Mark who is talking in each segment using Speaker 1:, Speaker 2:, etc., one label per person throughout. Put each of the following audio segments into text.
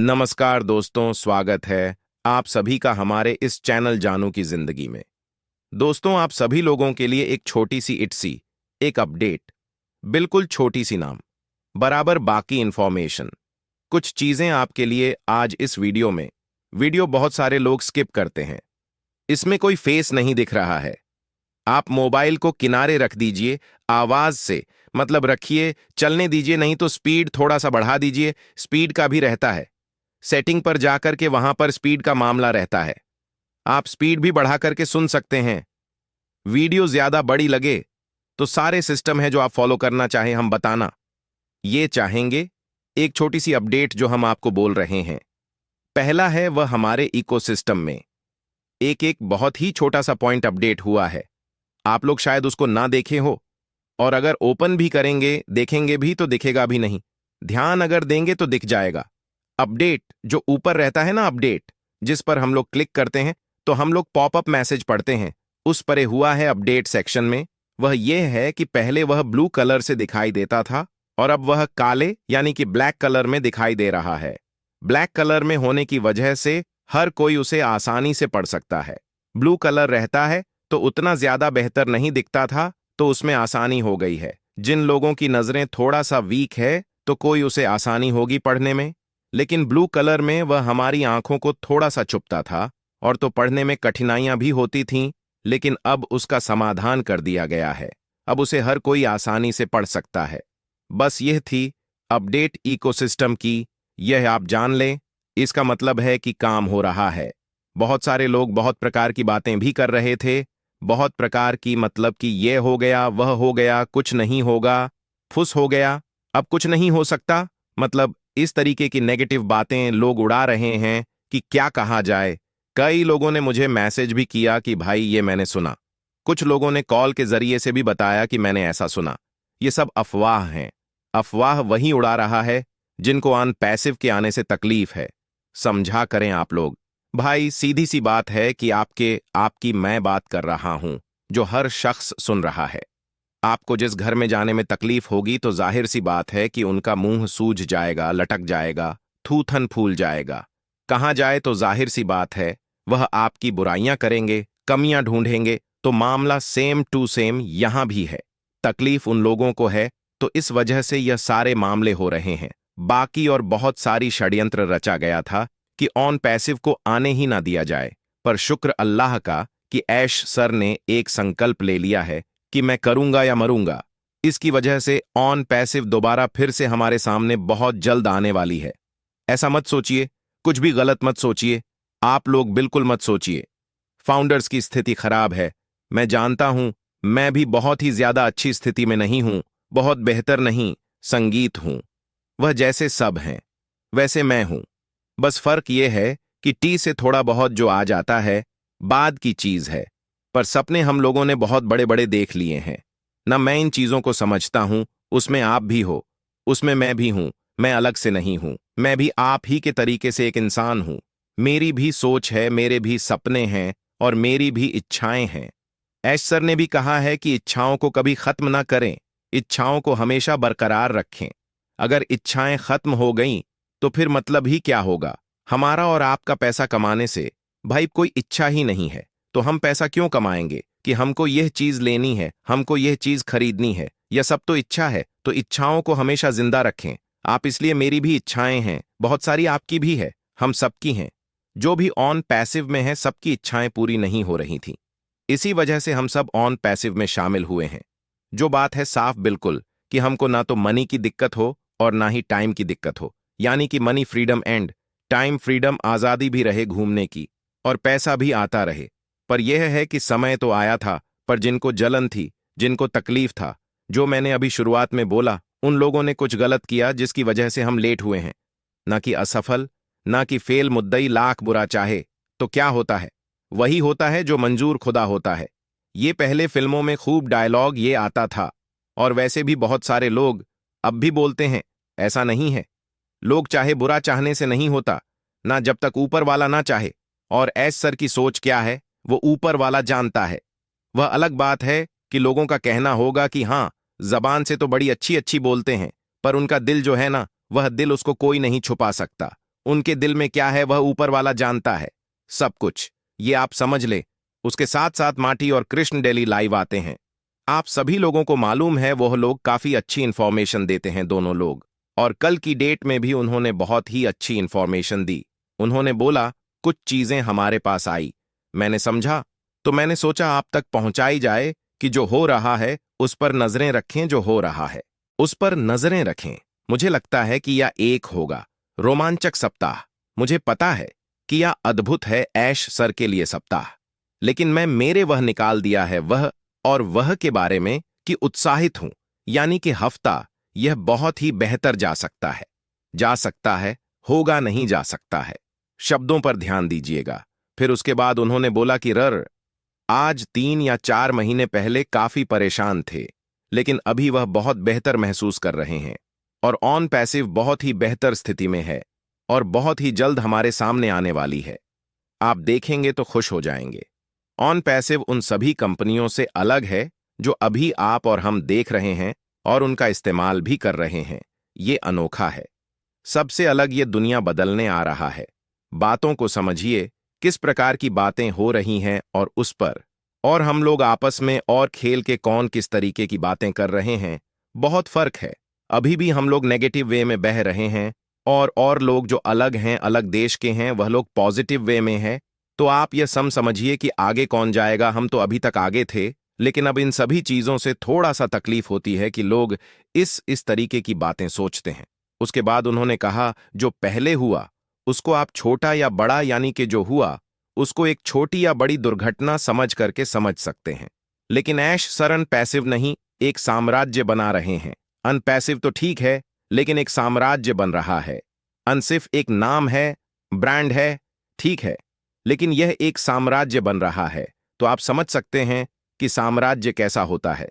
Speaker 1: नमस्कार दोस्तों, स्वागत है आप सभी का हमारे इस चैनल जानू की जिंदगी में। दोस्तों, आप सभी लोगों के लिए एक छोटी सी इट्सी एक अपडेट, बिल्कुल छोटी सी नाम बराबर बाकी इंफॉर्मेशन, कुछ चीजें आपके लिए आज इस वीडियो में। वीडियो बहुत सारे लोग स्किप करते हैं, इसमें कोई फेस नहीं दिख रहा है। आप मोबाइल को किनारे रख दीजिए, आवाज से मतलब रखिए, चलने दीजिए, नहीं तो स्पीड थोड़ा सा बढ़ा दीजिए। स्पीड का भी रहता है, सेटिंग पर जाकर के वहां पर स्पीड का मामला रहता है, आप स्पीड भी बढ़ा करके सुन सकते हैं। वीडियो ज्यादा बड़ी लगे तो सारे सिस्टम है जो आप फॉलो करना चाहें हम बताना ये चाहेंगे। एक छोटी सी अपडेट जो हम आपको बोल रहे हैं, पहला है वह हमारे इकोसिस्टम में एक एक बहुत ही छोटा सा पॉइंट अपडेट हुआ है। आप लोग शायद उसको ना देखे हो, और अगर ओपन भी करेंगे देखेंगे भी तो दिखेगा भी नहीं। ध्यान अगर देंगे तो दिख जाएगा। अपडेट जो ऊपर रहता है ना, अपडेट जिस पर हम लोग क्लिक करते हैं तो हम लोग पॉपअप मैसेज पढ़ते हैं, उस पर हुआ है अपडेट सेक्शन में। वह यह है कि पहले वह ब्लू कलर से दिखाई देता था और अब वह काले यानी कि ब्लैक कलर में दिखाई दे रहा है। ब्लैक कलर में होने की वजह से हर कोई उसे आसानी से पढ़ सकता है। ब्लू कलर रहता है तो उतना ज्यादा बेहतर नहीं दिखता था, तो उसमें आसानी हो गई है। जिन लोगों की नजरें थोड़ा सा वीक है तो कोई उसे आसानी होगी पढ़ने में, लेकिन ब्लू कलर में वह हमारी आंखों को थोड़ा सा चुभता था और तो पढ़ने में कठिनाइयां भी होती थीं, लेकिन अब उसका समाधान कर दिया गया है। अब उसे हर कोई आसानी से पढ़ सकता है। बस यह थी अपडेट इकोसिस्टम की, यह आप जान लें। इसका मतलब है कि काम हो रहा है। बहुत सारे लोग बहुत प्रकार की बातें भी कर रहे थे, बहुत प्रकार की, मतलब कि यह हो गया, वह हो गया, कुछ नहीं होगा, फुस हो गया, अब कुछ नहीं हो सकता, मतलब इस तरीके की नेगेटिव बातें लोग उड़ा रहे हैं कि क्या कहा जाए। कई लोगों ने मुझे मैसेज भी किया कि भाई ये मैंने सुना। कुछ लोगों ने कॉल के जरिए से भी बताया कि मैंने ऐसा सुना। ये सब अफवाह हैं। अफवाह वही उड़ा रहा है जिनको ऑन पैसिव के आने से तकलीफ है। समझा करें आप लोग। भाई सीधी सी बात है कि आपकी मैं बात कर रहा हूं जो हर शख्स सुन रहा है। आपको जिस घर में जाने में तकलीफ होगी तो जाहिर सी बात है कि उनका मुंह सूज जाएगा, लटक जाएगा, थूथन फूल जाएगा। कहाँ जाए तो जाहिर सी बात है वह आपकी बुराइयां करेंगे, कमियां ढूंढेंगे। तो मामला सेम टू सेम यहां भी है। तकलीफ उन लोगों को है, तो इस वजह से यह सारे मामले हो रहे हैं। बाकी और बहुत सारी षड्यंत्र रचा गया था कि ऑन पैसिव को आने ही ना दिया जाए, पर शुक्र अल्लाह का कि ऐश सर ने एक संकल्प ले लिया है कि मैं करूंगा या मरूंगा। इसकी वजह से ऑन पैसिव दोबारा फिर से हमारे सामने बहुत जल्द आने वाली है। ऐसा मत सोचिए, कुछ भी गलत मत सोचिए, आप लोग बिल्कुल मत सोचिए। फाउंडर्स की स्थिति खराब है, मैं जानता हूं। मैं भी बहुत ही ज्यादा अच्छी स्थिति में नहीं हूं, बहुत बेहतर नहीं, संगीत हूं। वह जैसे सब हैं वैसे मैं हूं। बस फर्क यह है कि टी से थोड़ा बहुत जो आ जाता है बाद की चीज है, पर सपने हम लोगों ने बहुत बड़े बड़े देख लिए हैं ना। मैं इन चीजों को समझता हूं, उसमें आप भी हो, उसमें मैं भी हूं। मैं अलग से नहीं हूं, मैं भी आप ही के तरीके से एक इंसान हूं। मेरी भी सोच है, मेरे भी सपने हैं और मेरी भी इच्छाएं हैं। ऐश सर ने भी कहा है कि इच्छाओं को कभी खत्म ना करें, इच्छाओं को हमेशा बरकरार रखें। अगर इच्छाएं खत्म हो गईं तो फिर मतलब ही क्या होगा। हमारा और आपका पैसा कमाने से भाई कोई इच्छा ही नहीं है, तो हम पैसा क्यों कमाएंगे कि हमको यह चीज लेनी है, हमको यह चीज खरीदनी है। यह सब तो इच्छा है, तो इच्छाओं को हमेशा जिंदा रखें आप। इसलिए मेरी भी इच्छाएं हैं, बहुत सारी आपकी भी है, हम सबकी हैं। जो भी ऑन पैसिव में है सबकी इच्छाएं पूरी नहीं हो रही थी, इसी वजह से हम सब ऑन पैसिव में शामिल हुए हैं। जो बात है साफ बिल्कुल कि हमको ना तो मनी की दिक्कत हो और ना ही टाइम की दिक्कत हो, यानी कि money freedom and time freedom, आजादी भी रहे घूमने की और पैसा भी आता रहे। पर यह है कि समय तो आया था, पर जिनको जलन थी, जिनको तकलीफ था, जो मैंने अभी शुरुआत में बोला, उन लोगों ने कुछ गलत किया जिसकी वजह से हम लेट हुए हैं। ना कि असफल, ना कि फेल। मुद्दई लाख बुरा चाहे तो क्या होता है, वही होता है जो मंजूर खुदा होता है। ये पहले फिल्मों में खूब डायलॉग ये आता था, और वैसे भी बहुत सारे लोग अब भी बोलते हैं। ऐसा नहीं है, लोग चाहे बुरा चाहने से नहीं होता ना, जब तक ऊपर वाला ना चाहे। और ऐश सर की सोच क्या है वो ऊपर वाला जानता है। वह अलग बात है कि लोगों का कहना होगा कि हाँ, जबान से तो बड़ी अच्छी अच्छी बोलते हैं, पर उनका दिल जो है ना, वह दिल उसको कोई नहीं छुपा सकता। उनके दिल में क्या है वह ऊपर वाला जानता है सब कुछ, ये आप समझ ले। उसके साथ साथ माटी और कृष्ण डेली लाइव आते हैं। आप सभी लोगों को मालूम है वह लोग काफी अच्छी इंफॉर्मेशन देते हैं दोनों लोग, और कल की डेट में भी उन्होंने बहुत ही अच्छी इंफॉर्मेशन दी। उन्होंने बोला कुछ चीजें हमारे पास आई, मैंने समझा, तो मैंने सोचा आप तक पहुंचाई जाए कि जो हो रहा है उस पर नजरें रखें, जो हो रहा है उस पर नजरें रखें। मुझे लगता है कि यह एक होगा रोमांचक सप्ताह। मुझे पता है कि यह अद्भुत है ऐश सर के लिए सप्ताह, लेकिन मैं मेरे वह निकाल दिया है वह और वह के बारे में कि उत्साहित हूं, यानी कि हफ्ता यह बहुत ही बेहतर जा सकता है, होगा नहीं जा सकता है। शब्दों पर ध्यान दीजिएगा। फिर उसके बाद उन्होंने बोला कि रर आज 3 या 4 महीने पहले काफी परेशान थे, लेकिन अभी वह बहुत बेहतर महसूस कर रहे हैं और ऑन पैसिव बहुत ही बेहतर स्थिति में है और बहुत ही जल्द हमारे सामने आने वाली है। आप देखेंगे तो खुश हो जाएंगे। ऑन पैसिव उन सभी कंपनियों से अलग है जो अभी आप और हम देख रहे हैं और उनका इस्तेमाल भी कर रहे हैं। ये अनोखा है, सबसे अलग। ये दुनिया बदलने आ रहा है। बातों को समझिए, किस प्रकार की बातें हो रही हैं और उस पर, और हम लोग आपस में और खेल के कौन किस तरीके की बातें कर रहे हैं, बहुत फर्क है। अभी भी हम लोग नेगेटिव वे में बह रहे हैं और लोग जो अलग हैं, अलग देश के हैं, वह लोग पॉजिटिव वे में हैं। तो आप यह समझिए कि आगे कौन जाएगा। हम तो अभी तक आगे थे, लेकिन अब इन सभी चीजों से थोड़ा सा तकलीफ होती है कि लोग इस तरीके की बातें सोचते हैं। उसके बाद उन्होंने कहा जो पहले हुआ उसको आप छोटा या बड़ा, यानी कि जो हुआ उसको एक छोटी या बड़ी दुर्घटना समझ करके समझ सकते हैं। लेकिन ऐश सर अनपैसिव नहीं, एक साम्राज्य बना रहे हैं। अनपैसिव तो ठीक है, लेकिन एक साम्राज्य बन रहा है। अन सिर्फ एक नाम है, ब्रांड है, ठीक है, लेकिन यह एक साम्राज्य बन रहा है। तो आप समझ सकते हैं कि साम्राज्य कैसा होता है।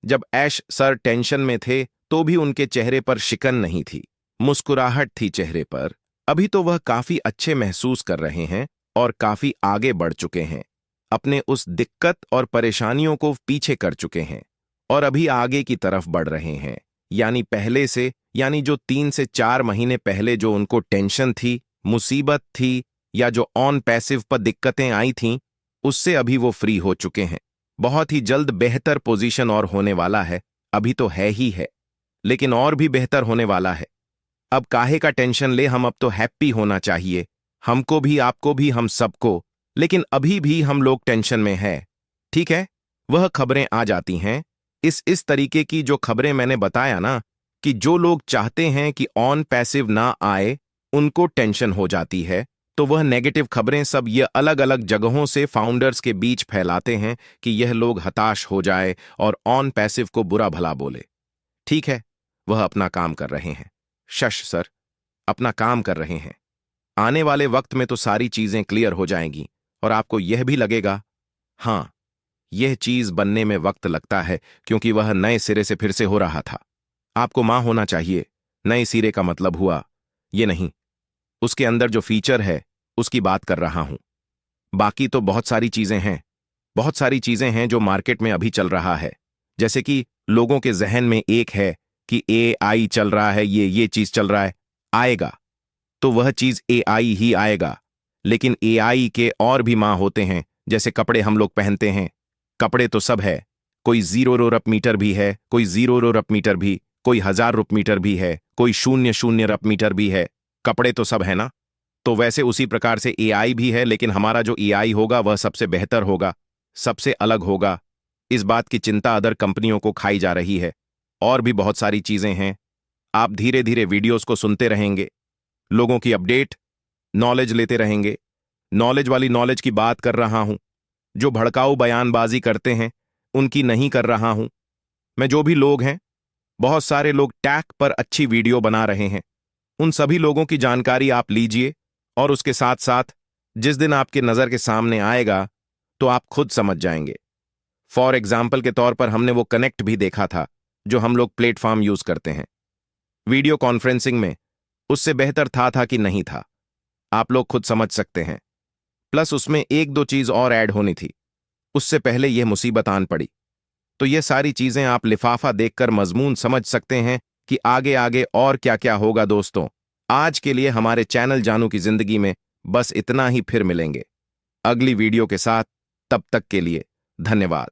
Speaker 1: जब ऐश सर टेंशन में थे तो भी उनके चेहरे पर शिकन नहीं थी, मुस्कुराहट थी चेहरे पर। अभी तो वह काफी अच्छे महसूस कर रहे हैं और काफी आगे बढ़ चुके हैं। अपने उस दिक्कत और परेशानियों को पीछे कर चुके हैं और अभी आगे की तरफ बढ़ रहे हैं। यानी पहले से, यानी जो 3 से 4 महीने पहले जो उनको टेंशन थी, मुसीबत थी, या जो ऑन पैसिव पर दिक्कतें आई थीं, उससे अभी वो फ्री हो चुके हैं। बहुत ही जल्द बेहतर पोजीशन और होने वाला है। अभी तो है ही है, लेकिन और भी बेहतर होने वाला है। अब काहे का टेंशन ले, हम अब तो हैप्पी होना चाहिए, हमको भी, आपको भी, हम सबको। लेकिन अभी भी हम लोग टेंशन में है, ठीक है। वह खबरें आ जाती हैं, इस तरीके की जो खबरें मैंने बताया ना, कि जो लोग चाहते हैं कि ऑन पैसिव ना आए उनको टेंशन हो जाती है। तो वह नेगेटिव खबरें सब ये अलग अलग जगहों से फाउंडर्स के बीच फैलाते हैं कि यह लोग हताश हो जाए और ऑन पैसिव को बुरा भला बोले। ठीक है, वह अपना काम कर रहे हैं, शश सर अपना काम कर रहे हैं। आने वाले वक्त में तो सारी चीजें क्लियर हो जाएंगी और आपको यह भी लगेगा, हाँ, यह चीज बनने में वक्त लगता है क्योंकि वह नए सिरे से फिर से हो रहा था। आपको मां होना चाहिए। नए सिरे का मतलब हुआ ये नहीं, उसके अंदर जो फीचर है उसकी बात कर रहा हूं। बाकी तो बहुत सारी चीजें हैं, बहुत सारी चीजें हैं जो मार्केट में अभी चल रहा है। जैसे कि लोगों के जहन में एक है कि एआई चल रहा है, ये चीज चल रहा है, आएगा तो वह चीज एआई ही आएगा। लेकिन एआई के और भी मां होते हैं। जैसे कपड़े हम लोग पहनते हैं, कपड़े तो सब है, कोई 0 रप मीटर भी है, कोई 0 रप मीटर भी, कोई 1000 रुप मीटर भी है, कोई 0 रप मीटर भी है। कपड़े तो सब है ना। तो वैसे उसी प्रकार से एआई भी है, लेकिन हमारा जो एआई होगा वह सबसे बेहतर होगा, सबसे अलग होगा। इस बात की चिंता अदर कंपनियों को खाई जा रही है। और भी बहुत सारी चीजें हैं। आप धीरे धीरे वीडियोस को सुनते रहेंगे, लोगों की अपडेट, नॉलेज लेते रहेंगे। नॉलेज वाली नॉलेज की बात कर रहा हूं। जो भड़काऊ बयानबाजी करते हैं उनकी नहीं कर रहा हूं मैं। जो भी लोग हैं, बहुत सारे लोग टैग पर अच्छी वीडियो बना रहे हैं, उन सभी लोगों की जानकारी आप लीजिए और उसके साथ साथ जिस दिन आपके नजर के सामने आएगा तो आप खुद समझ जाएंगे। फॉर एग्जाम्पल के तौर पर हमने वो कनेक्ट भी देखा था जो हम लोग प्लेटफॉर्म यूज करते हैं वीडियो कॉन्फ्रेंसिंग में। उससे बेहतर था कि नहीं था, आप लोग खुद समझ सकते हैं। प्लस उसमें 1-2 चीज और ऐड होनी थी, उससे पहले यह मुसीबत आन पड़ी। तो ये सारी चीजें आप लिफाफा देखकर मजमून समझ सकते हैं कि आगे आगे और क्या क्या होगा दोस्तों। आज के लिए हमारे चैनल जानू की जिंदगी में बस इतना ही। फिर मिलेंगे अगली वीडियो के साथ। तब तक के लिए धन्यवाद।